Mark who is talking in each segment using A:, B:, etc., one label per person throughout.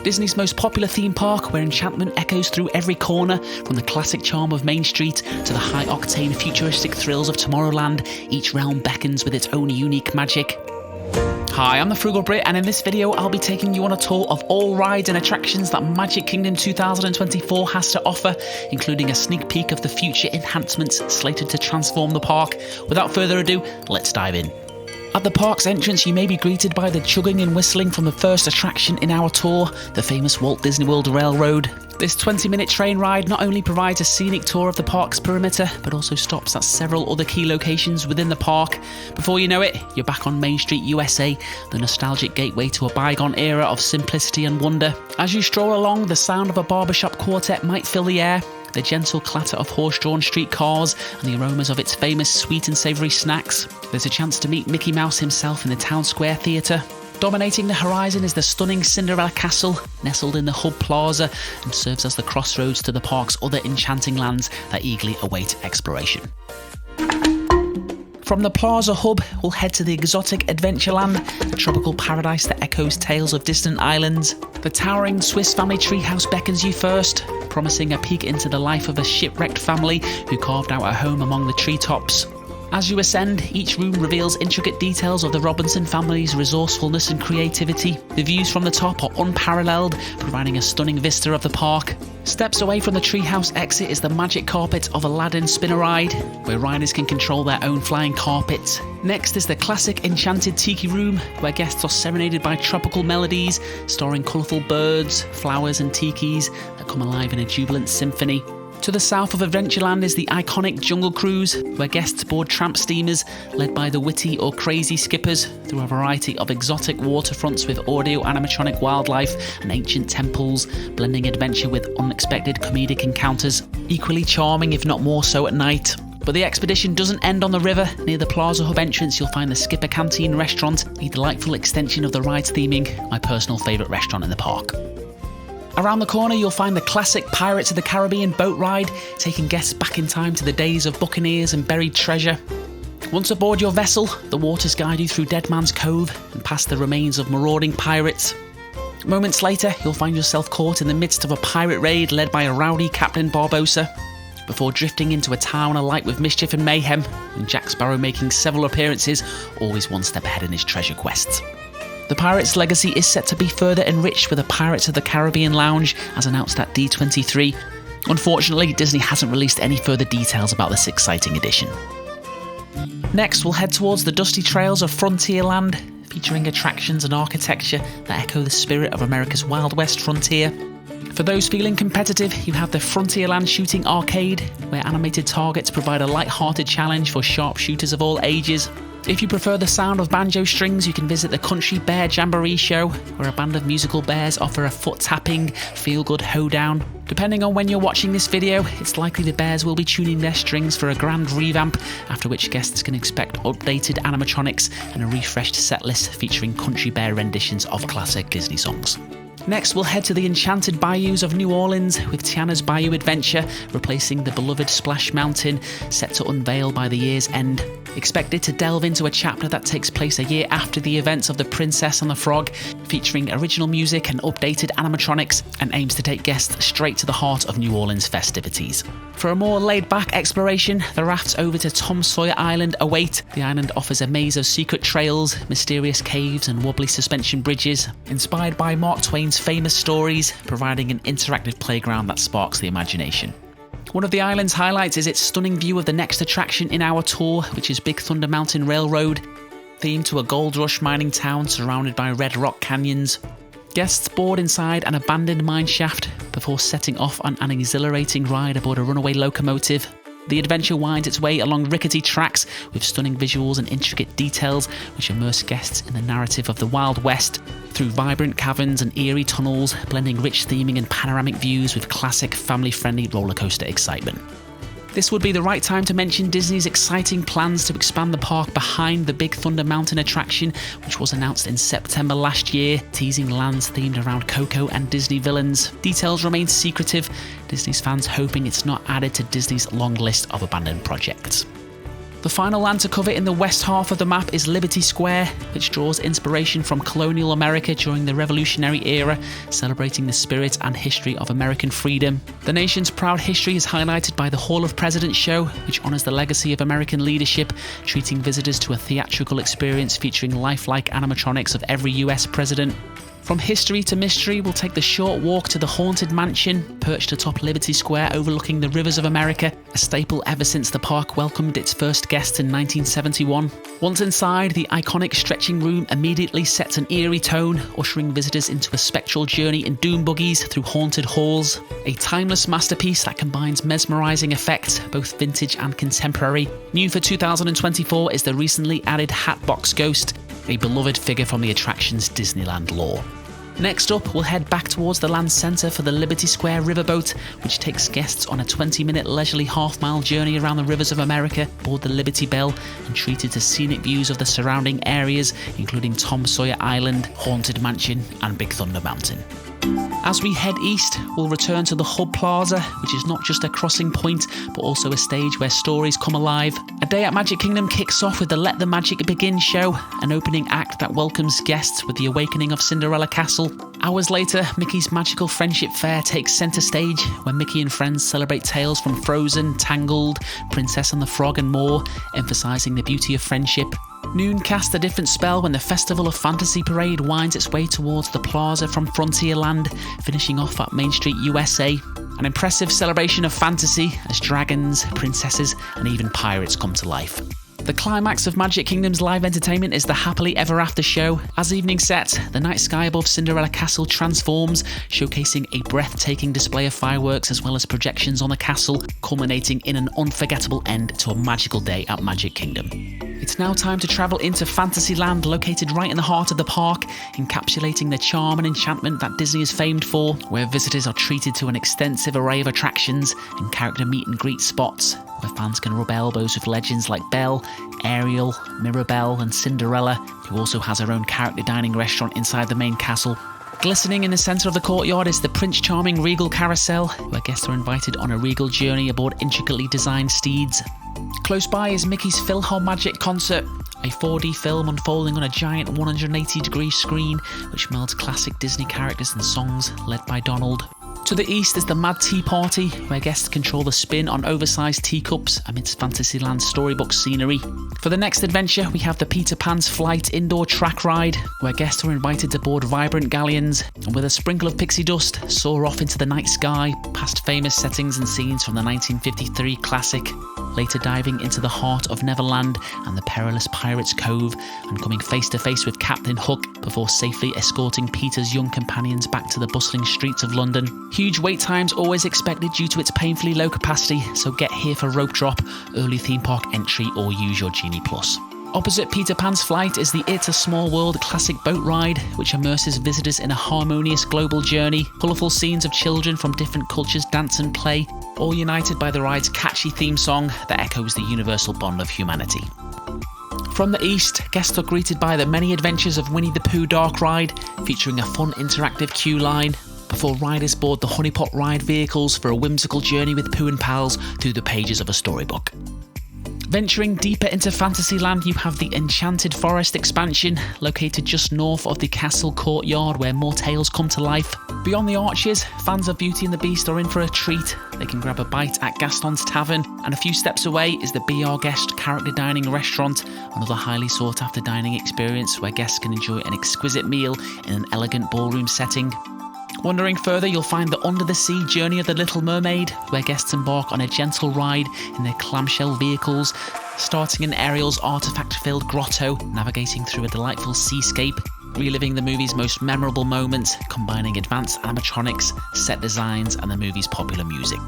A: Disney's most popular theme park, where enchantment echoes through every corner, from the classic charm of Main Street to the high-octane futuristic thrills of Tomorrowland. Each realm beckons with its own unique magic. Hi, I'm the Frugal Brit, and in this video I'll be taking you on a tour of all rides and attractions that Magic Kingdom 2024 has to offer, including a sneak peek of the future enhancements slated to transform the park. Without further ado, let's dive in. At the park's entrance, you may be greeted by the chugging and whistling from the first attraction in our tour, the famous Walt Disney World Railroad. This 20-minute train ride not only provides a scenic tour of the park's perimeter, but also stops at several other key locations within the park. Before you know it, you're back on Main Street, USA, the nostalgic gateway to a bygone era of simplicity and wonder. As you stroll along, the sound of a barbershop quartet might fill the air, the gentle clatter of horse-drawn streetcars, and the aromas of its famous sweet and savoury snacks. There's a chance to meet Mickey Mouse himself in the Town Square Theatre. Dominating the horizon is the stunning Cinderella Castle, nestled in the Hub Plaza, and serves as the crossroads to the park's other enchanting lands that eagerly await exploration. From the Plaza Hub, we'll head to the exotic Adventureland, a tropical paradise that echoes tales of distant islands. The towering Swiss family Treehouse beckons you first, promising a peek into the life of a shipwrecked family who carved out a home among the treetops. As you ascend, each room reveals intricate details of the Robinson family's resourcefulness and creativity. The views from the top are unparalleled, providing a stunning vista of the park. Steps away from the Treehouse exit is the magic carpet of Aladdin Spinner Ride, where riders can control their own flying carpets. Next is the classic Enchanted Tiki room, where guests are serenaded by tropical melodies, starring colourful birds, flowers and tikis that come alive in a jubilant symphony. To the south of Adventureland is the iconic Jungle Cruise, where guests board tramp steamers led by the witty or crazy skippers through a variety of exotic waterfronts with audio animatronic wildlife and ancient temples, blending adventure with unexpected comedic encounters. Equally charming, if not more so, at night. But the expedition doesn't end on the river. Near the Plaza Hub entrance, you'll find the Skipper Canteen restaurant, a delightful extension of the ride's theming, my personal favourite restaurant in the park. Around the corner, you'll find the classic Pirates of the Caribbean boat ride, taking guests back in time to the days of buccaneers and buried treasure. Once aboard your vessel, the waters guide you through Dead Man's Cove and past the remains of marauding pirates. Moments later, you'll find yourself caught in the midst of a pirate raid led by a rowdy Captain Barbossa, before drifting into a town alight with mischief and mayhem, and Jack Sparrow making several appearances, always one step ahead in his treasure quests. The Pirates' legacy is set to be further enriched with a Pirates of the Caribbean lounge, as announced at D23. Unfortunately, Disney hasn't released any further details about this exciting addition. Next, we'll head towards the dusty trails of Frontierland, featuring attractions and architecture that echo the spirit of America's Wild West frontier. For those feeling competitive, you have the Frontierland Shooting Arcade, where animated targets provide a light-hearted challenge for sharpshooters of all ages. If you prefer the sound of banjo strings, you can visit the Country Bear Jamboree show, where a band of musical bears offer a foot-tapping, feel-good hoedown. Depending on when you're watching this video, it's likely the bears will be tuning their strings for a grand revamp, after which guests can expect updated animatronics and a refreshed setlist featuring Country Bear renditions of classic Disney songs. Next, we'll head to the enchanted bayous of New Orleans, with Tiana's Bayou Adventure replacing the beloved Splash Mountain, set to unveil by the year's end. Expected to delve into a chapter that takes place a year after the events of The Princess and the Frog, featuring original music and updated animatronics, and aims to take guests straight to the heart of New Orleans festivities. For a more laid-back exploration, the rafts over to Sawyer Island await. The island offers a maze of secret trails, mysterious caves and wobbly suspension bridges, inspired by Mark Twain's famous stories, providing an interactive playground that sparks the imagination. One of the island's highlights is its stunning view of the next attraction in our tour, which is Big Thunder Mountain Railroad, themed to a gold rush mining town surrounded by red rock canyons. Guests board inside an abandoned mine shaft before setting off on an exhilarating ride aboard a runaway locomotive. The adventure winds its way along rickety tracks with stunning visuals and intricate details which immerse guests in the narrative of the Wild West, through vibrant caverns and eerie tunnels, blending rich theming and panoramic views with classic family-friendly rollercoaster excitement. This would be the right time to mention Disney's exciting plans to expand the park behind the Big Thunder Mountain attraction, which was announced in September last year, teasing lands themed around Coco and Disney villains. Details remain secretive, Disney's fans hoping it's not added to Disney's long list of abandoned projects. The final land to cover in the west half of the map is Liberty Square, which draws inspiration from colonial America during the Revolutionary era, celebrating the spirit and history of American freedom. The nation's proud history is highlighted by the Hall of Presidents show, which honours the legacy of American leadership, treating visitors to a theatrical experience featuring lifelike animatronics of every US president. From history to mystery, we'll take the short walk to the Haunted Mansion, perched atop Liberty Square overlooking the rivers of America, a staple ever since the park welcomed its first guests in 1971. Once inside, the iconic stretching room immediately sets an eerie tone, ushering visitors into a spectral journey in doom buggies through haunted halls. A timeless masterpiece that combines mesmerising effects, both vintage and contemporary. New for 2024 is the recently added Hatbox Ghost, a beloved figure from the attraction's Disneyland lore. Next up, we'll head back towards the land centre for the Liberty Square Riverboat, which takes guests on a 20-minute leisurely half-mile journey around the rivers of America, aboard the Liberty Belle, and treated to scenic views of the surrounding areas, including Tom Sawyer Island, Haunted Mansion, and Big Thunder Mountain. As we head east, we'll return to the Hub Plaza, which is not just a crossing point, but also a stage where stories come alive. A day at Magic Kingdom kicks off with the Let the Magic Begin show, an opening act that welcomes guests with the awakening of Cinderella Castle. Hours later, Mickey's Magical Friendship Fair takes centre stage, where Mickey and friends celebrate tales from Frozen, Tangled, Princess and the Frog and more, emphasising the beauty of friendship. Noon casts a different spell when the Festival of Fantasy Parade winds its way towards the plaza from Frontierland, finishing off at Main Street USA. An impressive celebration of fantasy as dragons, princesses and even pirates come to life. The climax of Magic Kingdom's live entertainment is the Happily Ever After show. As evening sets, the night sky above Cinderella Castle transforms, showcasing a breathtaking display of fireworks as well as projections on the castle, culminating in an unforgettable end to a magical day at Magic Kingdom. It's now time to travel into Fantasyland, located right in the heart of the park, encapsulating the charm and enchantment that Disney is famed for, where visitors are treated to an extensive array of attractions and character meet and greet spots, where fans can rub elbows with legends like Belle, Ariel, Mirabelle and Cinderella, who also has her own character dining restaurant inside the main castle. Glistening in the centre of the courtyard is the Prince Charming Regal Carousel, where guests are invited on a regal journey aboard intricately designed steeds. Close by is Mickey's Philharmagic concert, a 4D film unfolding on a giant 180-degree screen which melds classic Disney characters and songs led by Donald. To the east is the Mad Tea Party, where guests control the spin on oversized teacups amidst Fantasyland's storybook scenery. For the next adventure, we have the Peter Pan's Flight indoor track ride, where guests are invited to board vibrant galleons and with a sprinkle of pixie dust, soar off into the night sky, past famous settings and scenes from the 1953 classic, later diving into the heart of Neverland and the perilous Pirate's Cove, and coming face to face with Captain Hook before safely escorting Peter's young companions back to the bustling streets of London. Huge wait times always expected due to its painfully low capacity, so get here for rope drop, early theme park entry or use your Genie Plus. Opposite Peter Pan's Flight is the It's a Small World classic boat ride, which immerses visitors in a harmonious global journey. Colourful scenes of children from different cultures dance and play, all united by the ride's catchy theme song that echoes the universal bond of humanity. From the east, guests are greeted by the many adventures of Winnie the Pooh Dark Ride, featuring a fun interactive queue line, before riders board the Honeypot ride vehicles for a whimsical journey with Pooh and pals through the pages of a storybook. Venturing deeper into Fantasyland, you have the Enchanted Forest expansion, located just north of the castle courtyard where more tales come to life. Beyond the arches, fans of Beauty and the Beast are in for a treat. They can grab a bite at Gaston's Tavern, and a few steps away is the Be Our Guest character dining restaurant, another highly sought after dining experience where guests can enjoy an exquisite meal in an elegant ballroom setting. Wandering further, you'll find the Under the Sea Journey of the Little Mermaid, where guests embark on a gentle ride in their clamshell vehicles, starting in Ariel's artifact-filled grotto, navigating through a delightful seascape, reliving the movie's most memorable moments, combining advanced animatronics, set designs, and the movie's popular music.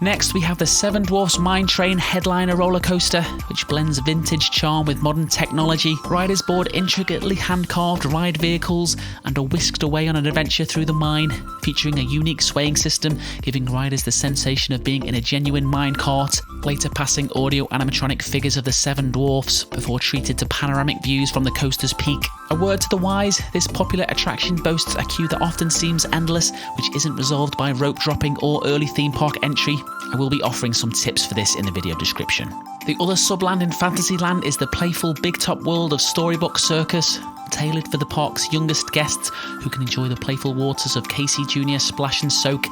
A: Next, we have the Seven Dwarfs Mine Train headliner roller coaster, which blends vintage charm with modern technology. Riders board intricately hand-carved ride vehicles and are whisked away on an adventure through the mine, featuring a unique swaying system, giving riders the sensation of being in a genuine mine cart, later passing audio animatronic figures of the Seven Dwarfs before treated to panoramic views from the coaster's peak. A word to the wise, this popular attraction boasts a queue that often seems endless, which isn't resolved by rope dropping or early theme park entry. I will be offering some tips for this in the video description. The other subland in Fantasyland is the playful big top world of Storybook Circus, tailored for the park's youngest guests who can enjoy the playful waters of Casey Jr. Splash and Soak,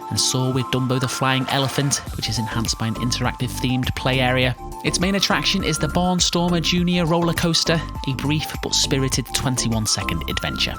A: and soar with Dumbo the Flying Elephant, which is enhanced by an interactive themed play area. Its main attraction is the Barnstormer Jr. roller coaster, a brief but spirited 21-second adventure.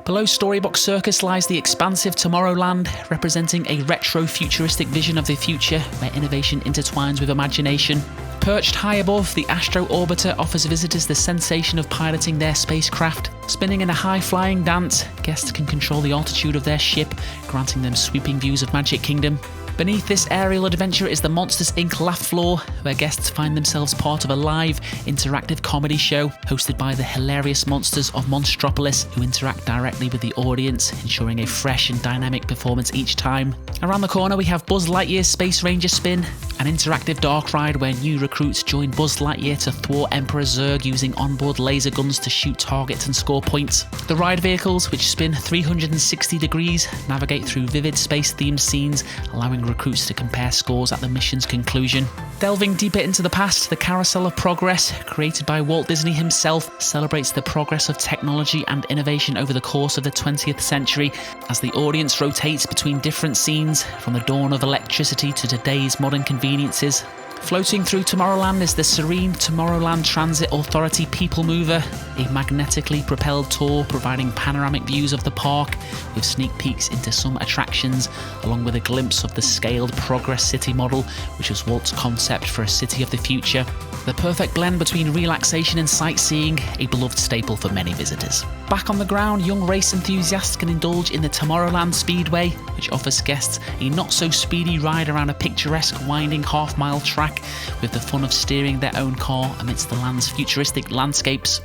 A: Below Storybook Circus lies the expansive Tomorrowland, representing a retro-futuristic vision of the future where innovation intertwines with imagination. Perched high above, the Astro Orbiter offers visitors the sensation of piloting their spacecraft. Spinning in a high-flying dance, guests can control the altitude of their ship, granting them sweeping views of Magic Kingdom. Beneath this aerial adventure is the Monsters Inc. Laugh Floor, where guests find themselves part of a live, interactive comedy show hosted by the hilarious monsters of Monstropolis, who interact directly with the audience, ensuring a fresh and dynamic performance each time. Around the corner we have Buzz Lightyear's Space Ranger Spin, an interactive dark ride where new recruits join Buzz Lightyear to thwart Emperor Zurg using onboard laser guns to shoot targets and score points. The ride vehicles, which spin 360 degrees, navigate through vivid space-themed scenes, allowing recruits to compare scores at the mission's conclusion. Delving deeper into the past, the Carousel of Progress, created by Walt Disney himself, celebrates the progress of technology and innovation over the course of the 20th century as the audience rotates between different scenes, from the dawn of electricity to today's modern conveniences. Floating through Tomorrowland is the serene Tomorrowland Transit Authority People Mover, a magnetically propelled tour providing panoramic views of the park with sneak peeks into some attractions, along with a glimpse of the scaled Progress City model, which was Walt's concept for a city of the future. The perfect blend between relaxation and sightseeing, a beloved staple for many visitors. Back on the ground, young race enthusiasts can indulge in the Tomorrowland Speedway, which offers guests a not-so-speedy ride around a picturesque winding half-mile track with the fun of steering their own car amidst the land's futuristic landscapes.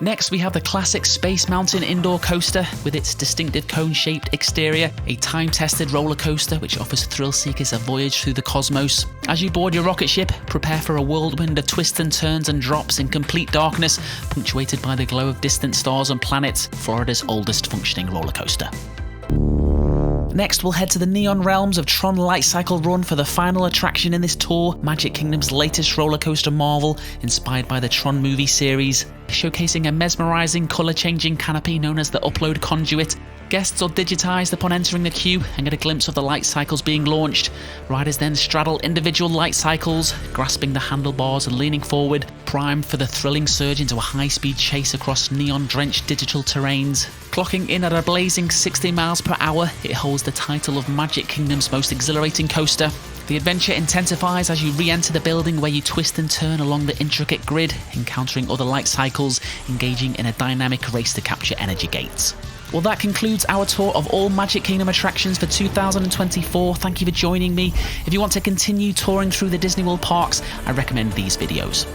A: Next, we have the classic Space Mountain indoor coaster with its distinctive cone-shaped exterior, a time-tested roller coaster which offers thrill seekers a voyage through the cosmos. As you board your rocket ship, prepare for a whirlwind of twists and turns and drops in complete darkness, punctuated by the glow of distant stars and planets, Florida's oldest functioning roller coaster. Next, we'll head to the neon realms of Tron Light Cycle Run for the final attraction in this tour, Magic Kingdom's latest roller coaster marvel, inspired by the Tron movie series. Showcasing a mesmerising, colour-changing canopy known as the Upload Conduit, guests are digitised upon entering the queue and get a glimpse of the light cycles being launched. Riders then straddle individual light cycles, grasping the handlebars and leaning forward, primed for the thrilling surge into a high-speed chase across neon-drenched digital terrains. Clocking in at a blazing 60 miles per hour, it holds the title of Magic Kingdom's most exhilarating coaster. The adventure intensifies as you re-enter the building, where you twist and turn along the intricate grid, encountering other light cycles, engaging in a dynamic race to capture energy gates. Well, that concludes our tour of all Magic Kingdom attractions for 2024. Thank you for joining me. If you want to continue touring through the Disney World parks, I recommend these videos.